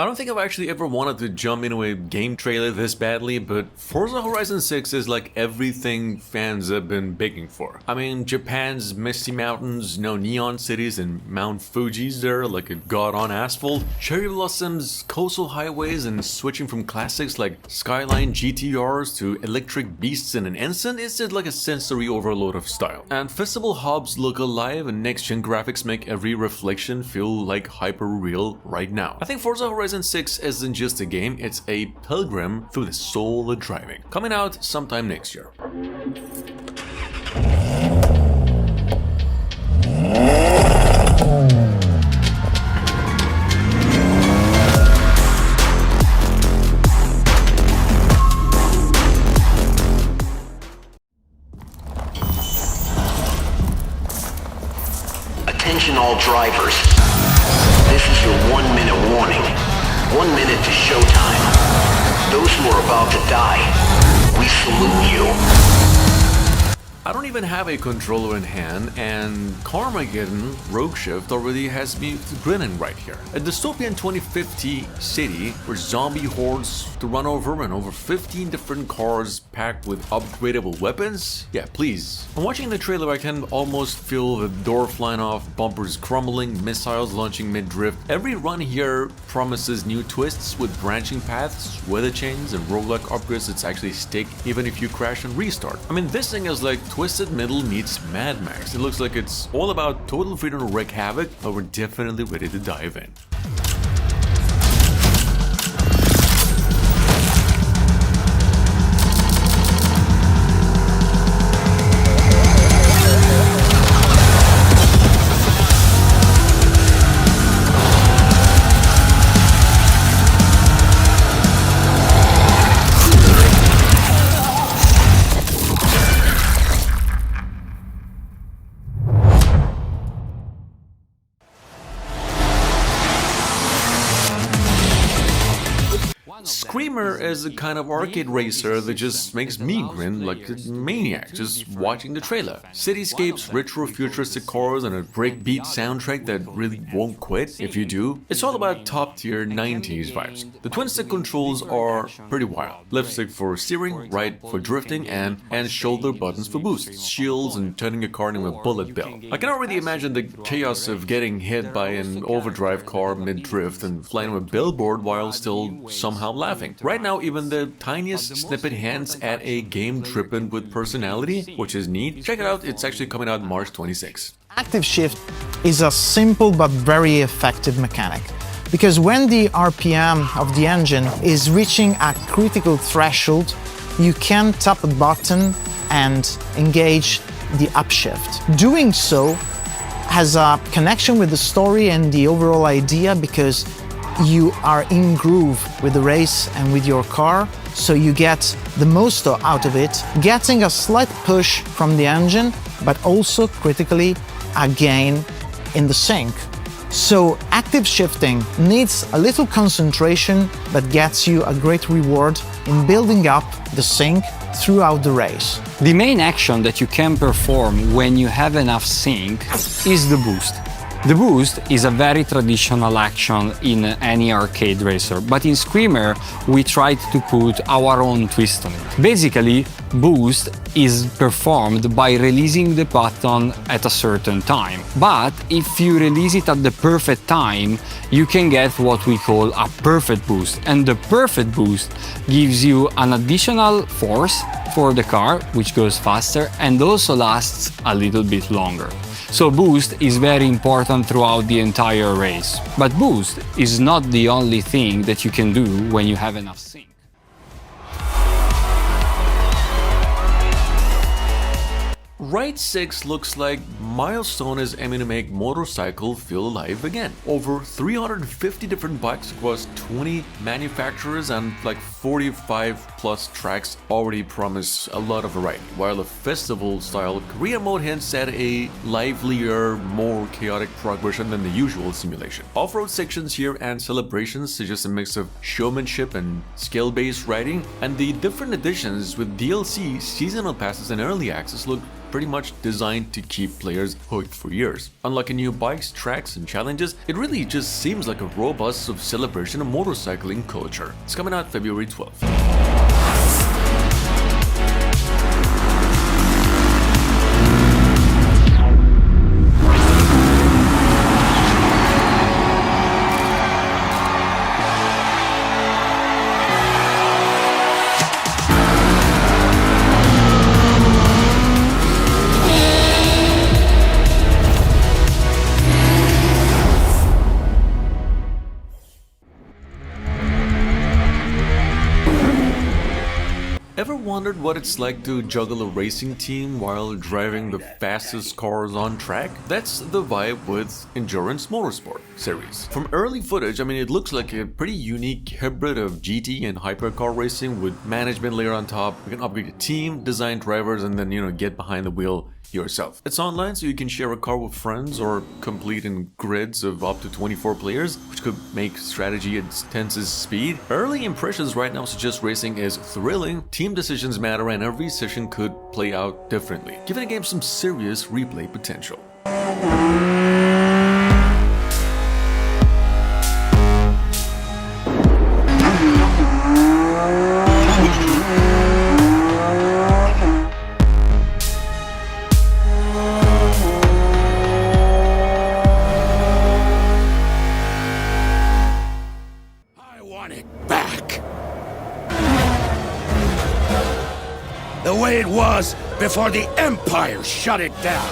I don't think I've actually ever wanted to jump into a game trailer this badly, but Forza Horizon 6 is like everything fans have been begging for. I mean, Japan's misty mountains, no neon cities, and Mount Fuji's there like a god on asphalt, cherry blossoms, coastal highways, and switching from classics like Skyline GTRs to electric beasts in an instant is just like a sensory overload of style. And festival hubs look alive, and next-gen graphics make every reflection feel like hyper-real right now. I think Forza Horizon 6 isn't just a game, it's a pilgrim through the soul of driving. Coming out sometime next year. Attention all drivers. This is your 1 minute warning. 1 minute to showtime. Those who are about to die, we salute you. I don't even have a controller in hand, and Carmageddon Rogue Shift already has me grinning right here. A dystopian 2050 city where zombie hordes to run over and over 15 different cars packed with upgradable weapons? Yeah, please. I'm watching the trailer, I can almost feel the door flying off, bumpers crumbling, missiles launching mid-drift. Every run here promises new twists with branching paths, weather chains, and roguelike upgrades that's actually stick even if you crash and restart. I mean, this thing is like Twisted Metal meets Mad Max. It looks like it's all about total freedom to wreak havoc, but we're definitely ready to dive in. Screamer is a kind of arcade racer that just makes me grin like a maniac just watching the trailer. Cityscapes, retro-futuristic cars, and a breakbeat soundtrack that really won't quit if you do. It's all about top-tier 90s vibes. The twin-stick controls are pretty wild. Left stick for steering, right for drifting, and shoulder buttons for boosts, shields, and turning a car into a bullet bill. I can already imagine the chaos of getting hit by an overdrive car mid-drift and flying a billboard while still somehow laughing. Right now, even the tiniest snippet hints at a game dripping with personality, which is neat. Check it out, it's actually coming out March 26. Active shift is a simple but very effective mechanic, because when the RPM of the engine is reaching a critical threshold, you can tap a button and engage the upshift. Doing so has a connection with the story and the overall idea, because you are in groove with the race and with your car, so you get the most out of it, getting a slight push from the engine, but also critically a gain in the sync. So active shifting needs a little concentration, but gets you a great reward in building up the sync throughout the race. The main action that you can perform when you have enough sync is the boost. The boost is a very traditional action in any arcade racer, but in Screamer we tried to put our own twist on it. Basically, boost is performed by releasing the button at a certain time, but if you release it at the perfect time, you can get what we call a perfect boost, and the perfect boost gives you an additional force for the car, which goes faster and also lasts a little bit longer. So boost is very important throughout the entire race. But boost is not the only thing that you can do when you have enough sync. Ride 6 looks like Milestone is aiming to make motorcycle feel alive again. Over 350 different bikes across 20 manufacturers and like 45 plus tracks already promise a lot of variety, while a festival-style career mode hints at a livelier, more chaotic progression than the usual simulation. Off-road sections here and celebrations suggest a mix of showmanship and skill-based riding, and the different editions with DLC, seasonal passes, and early access look pretty much designed to keep players hooked for years. Unlocking new bikes, tracks, and challenges, it really just seems like a robust celebration of motorcycling culture. It's coming out February 12th. Ever wondered what it's like to juggle a racing team while driving the fastest cars on track? That's the vibe with Endurance Motorsport series. From early footage, it looks like a pretty unique hybrid of GT and hypercar racing with management layer on top. You can upgrade a team, design drivers, and then, get behind the wheel yourself. It's online, so you can share a car with friends or complete in grids of up to 24 players, which could make strategy its tensest speed. Early impressions right now suggest racing is thrilling, team decisions matter, and every session could play out differently, giving the game some serious replay potential. The way it was before the Empire shut it down.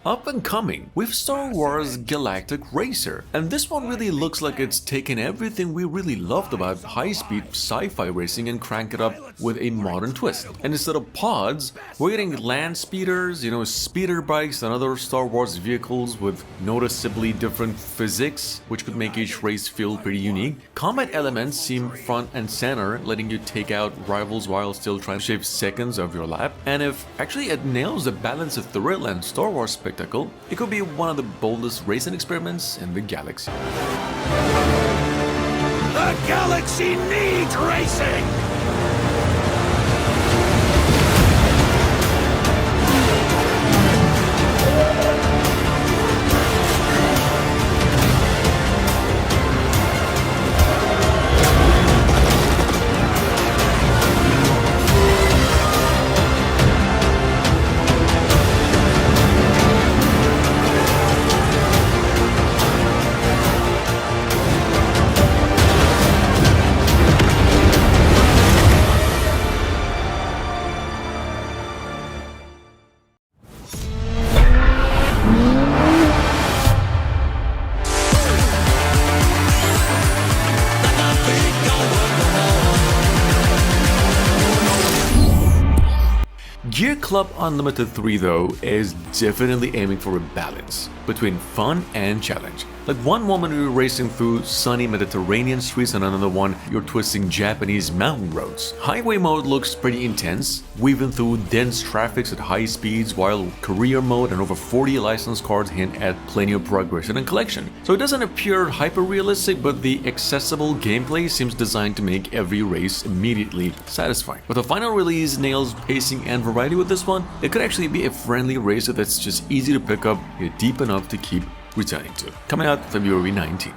Up and coming, with Star Wars Galactic Racer, and this one really looks like it's taken everything we really loved about high-speed sci-fi racing and cranked it up with a modern twist. And instead of pods, we're getting land speeders, speeder bikes and other Star Wars vehicles with noticeably different physics, which could make each race feel pretty unique. Combat elements seem front and center, letting you take out rivals while still trying to shave seconds of your lap. And if actually it nails the balance of thrill and Star Wars spectacle, it could be one of the boldest racing experiments in the galaxy. The galaxy needs racing! Gear.Club Unlimited 3, though, is definitely aiming for a balance between fun and challenge. Like one moment you're racing through sunny Mediterranean streets and another one you're twisting Japanese mountain roads. Highway mode looks pretty intense, weaving through dense traffics at high speeds, while career mode and over 40 licensed cars hint at plenty of progression and collection. So it doesn't appear hyper-realistic, but the accessible gameplay seems designed to make every race immediately satisfying. But the final release nails pacing and variety with this one. It could actually be a friendly racer that's just easy to pick up, yet deep enough to keep returning to. Coming out February 19th.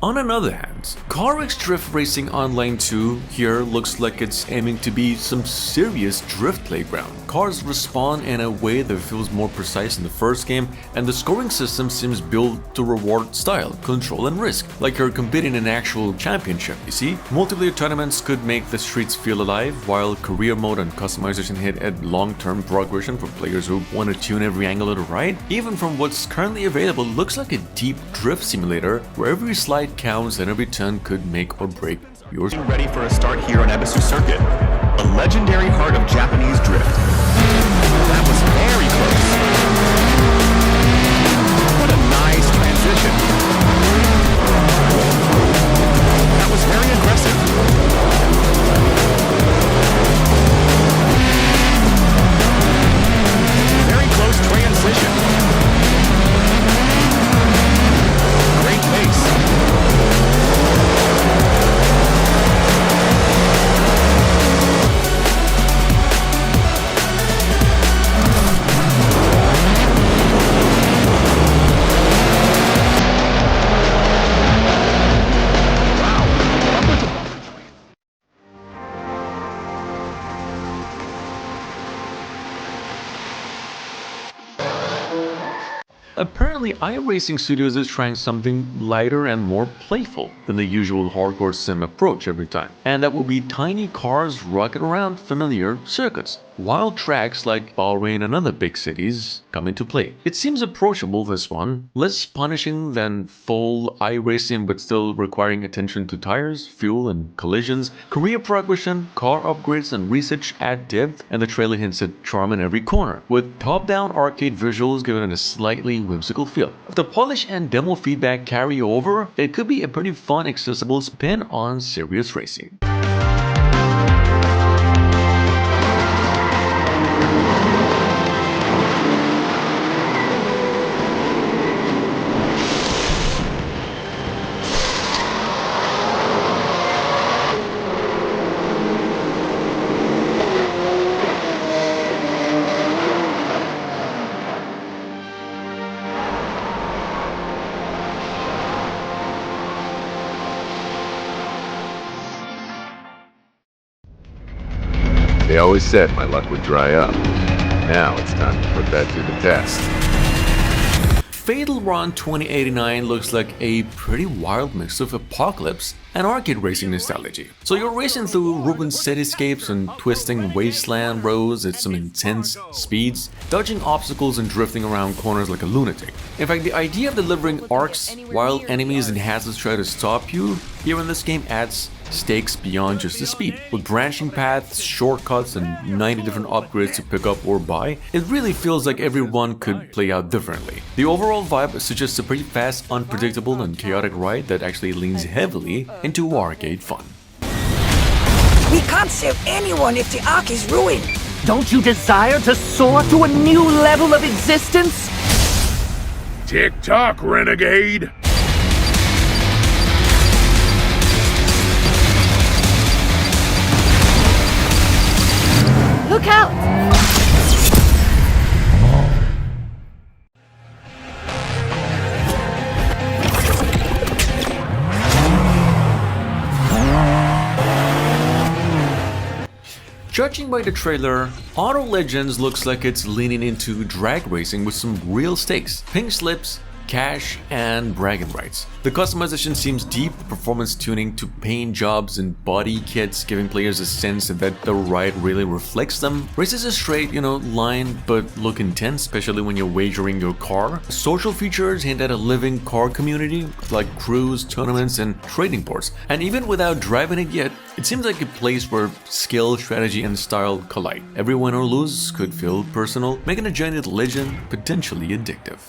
On another hand, CarX Drift Racing Online 2 here looks like it's aiming to be some serious drift playground. Cars respawn in a way that feels more precise in the first game, and the scoring system seems built to reward style, control and risk, like you're competing in an actual championship, you see? Multiplayer tournaments could make the streets feel alive, while career mode and customization hint at long-term progression for players who want to tune every angle of the ride. Even from what's currently available, it looks like a deep drift simulator where every slide counts and every turn could make or break yours. Ready for a start here on Ebisu Circuit, the legendary heart of Japanese drift. That was very close. What a nice transition. That was very aggressive. Very close transition. Great pace. Apparently, iRacing Studios is trying something lighter and more playful than the usual hardcore sim approach every time, and that will be tiny cars rocking around familiar circuits, while tracks like Bahrain and other big cities come into play. It seems approachable, this one, less punishing than full iRacing but still requiring attention to tires, fuel and collisions, career progression, car upgrades and research add depth, and the trailer hints at charm in every corner, with top-down arcade visuals giving it a slightly whimsical feel. If the polish and demo feedback carry over, it could be a pretty fun, accessible spin on serious racing. They always said my luck would dry up. Now it's time to put that to the test. Fatal Run 2089 looks like a pretty wild mix of apocalypse and arcade racing nostalgia. So you're racing through ruined cityscapes and twisting wasteland roads at some intense speeds, dodging obstacles and drifting around corners like a lunatic. In fact, the idea of delivering arcs while enemies and hazards try to stop you here in this game adds stakes beyond just the speed. With branching paths, shortcuts, and 90 different upgrades to pick up or buy, it really feels like every run could play out differently. The overall vibe suggests a pretty fast, unpredictable, and chaotic ride that actually leans heavily into arcade fun. We can't save anyone if the Ark is ruined. Don't you desire to soar to a new level of existence? Tick-tock, renegade! Look out! Judging by the trailer, Auto Legends looks like it's leaning into drag racing with some real stakes, pink slips, cash, and bragging rights. The customization seems deep, performance tuning to paint jobs and body kits, giving players a sense that the ride really reflects them. Races are straight, line, but look intense, especially when you're wagering your car. Social features hint at a living car community, like crews, tournaments, and trading boards. And even without driving it yet, it seems like a place where skill, strategy, and style collide. Every win or lose could feel personal, making a journey to legend potentially addictive.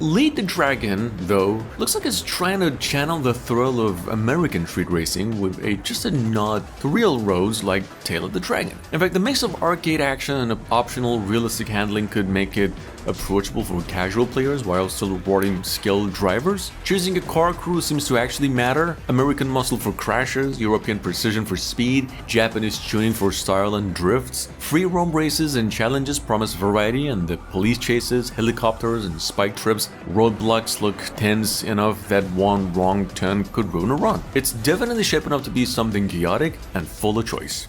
Lead the Dragon, though, looks like it's trying to channel the thrill of American street racing with just a nod to real roads like Tail of the Dragon. In fact, the mix of arcade action and optional realistic handling could make it approachable for casual players while still rewarding skilled drivers. Choosing a car crew seems to actually matter. American muscle for crashes, European precision for speed, Japanese tuning for style and drifts. Free roam races and challenges promise variety, and the police chases, helicopters, and spike trips roadblocks look tense enough that one wrong turn could ruin a run. It's definitely shaping up to be something chaotic and full of choice.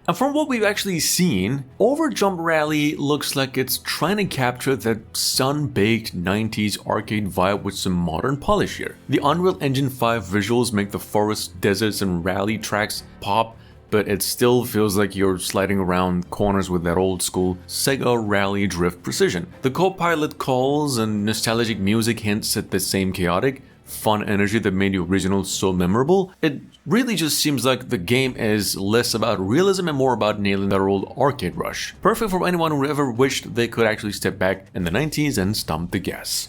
And from what we've actually seen, Overjump Rally looks like it's trying to capture that sun-baked 90s arcade vibe with some modern polish here. The Unreal Engine 5 visuals make the forest, deserts, and rally tracks pop, but it still feels like you're sliding around corners with that old school Sega Rally drift precision. The co-pilot calls and nostalgic music hints at the same chaotic, fun energy that made the original so memorable. It really just seems like the game is less about realism and more about nailing that old arcade rush. Perfect for anyone who ever wished they could actually step back in the 90s and stomp the gas.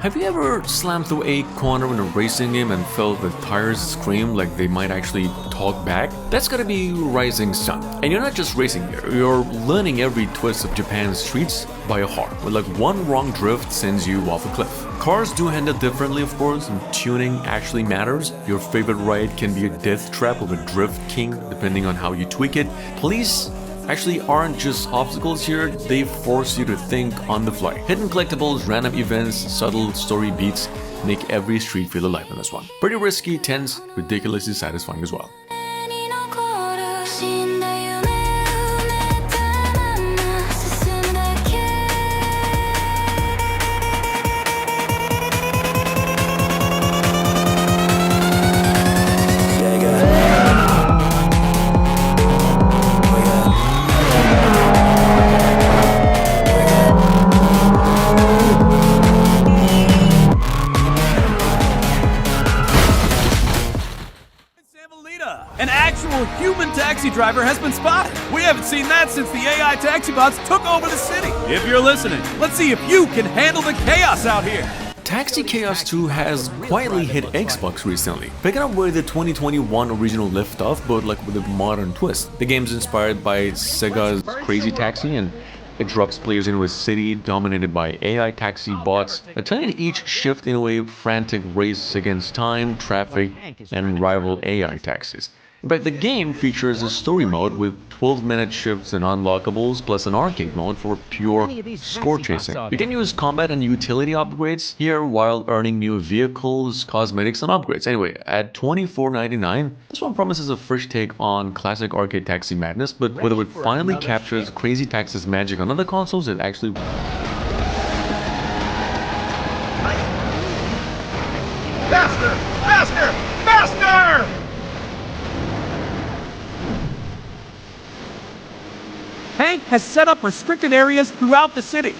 Have you ever slammed through a corner in a racing game and felt the tires scream like they might actually talk back? That's gotta be Rising Sun. And you're not just racing here, you're learning every twist of Japan's streets by heart, where like one wrong drift sends you off a cliff. Cars do handle differently, of course, and tuning actually matters. Your favorite ride can be a death trap of a drift king, depending on how you tweak it. Police actually aren't just obstacles here, they force you to think on the fly. Hidden collectibles, random events, subtle story beats make every street feel alive in this one. Pretty risky, tense, ridiculously satisfying as well. An actual human taxi driver has been spotted. We haven't seen that since the AI taxi bots took over the city. If you're listening, let's see if you can handle the chaos out here. Taxi Chaos 2 has quietly hit Xbox recently, picking up where the 2021 original left off, but like with a modern twist. The game's inspired by Sega's Crazy Taxi, and it drops players into a city dominated by AI taxi bots, turning each shift into a frantic race against time, traffic, and rival AI taxis. But the game features a story mode with 12-minute shifts and unlockables, plus an arcade mode for pure score chasing. You can use combat and utility upgrades here while earning new vehicles, cosmetics, and upgrades. Anyway, at $24.99, this one promises a fresh take on classic arcade taxi madness, but whether it finally captures Crazy Taxi's magic on other consoles, it actually... Faster! Faster! Faster! Hank has set up restricted areas throughout the city.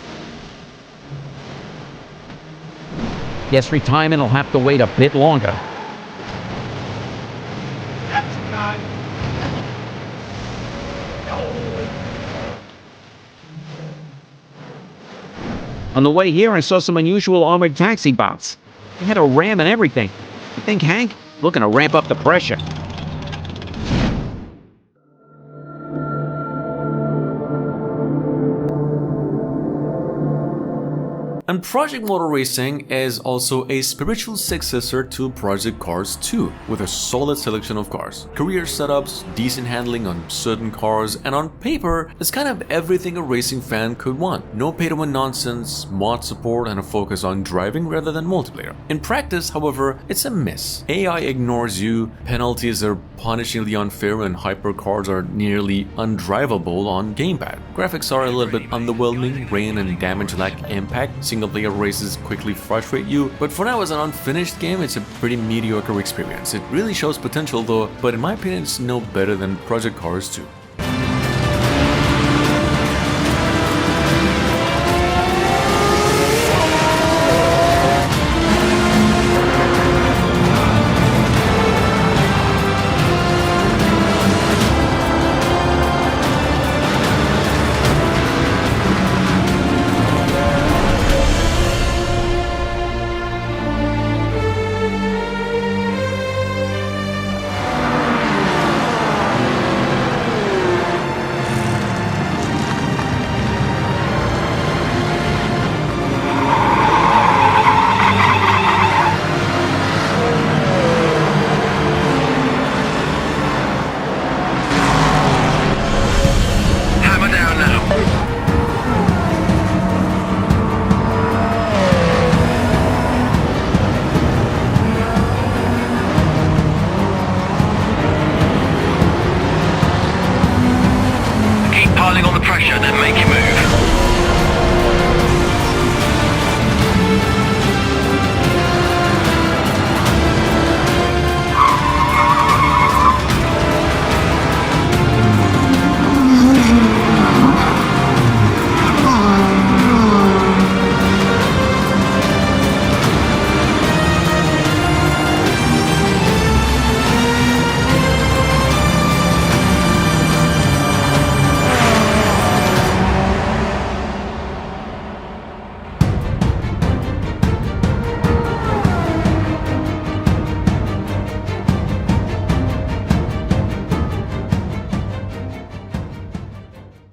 Guess retirement will have to wait a bit longer. On the way here, I saw some unusual armored taxi bots. They had a ram and everything. You think Hank? Looking to ramp up the pressure. And Project Motor Racing is also a spiritual successor to Project Cars 2, with a solid selection of cars, career setups, decent handling on certain cars, and on paper, it's kind of everything a racing fan could want. No pay-to-win nonsense, mod support, and a focus on driving rather than multiplayer. In practice, however, it's a miss. AI ignores you, penalties are punishingly unfair, and hypercars are nearly undrivable on gamepad. Graphics are a little bit underwhelming, rain and damage lack impact, single-player races quickly frustrate you, but for now as an unfinished game, it's a pretty mediocre experience. It really shows potential though, but in my opinion it's no better than Project Cars 2.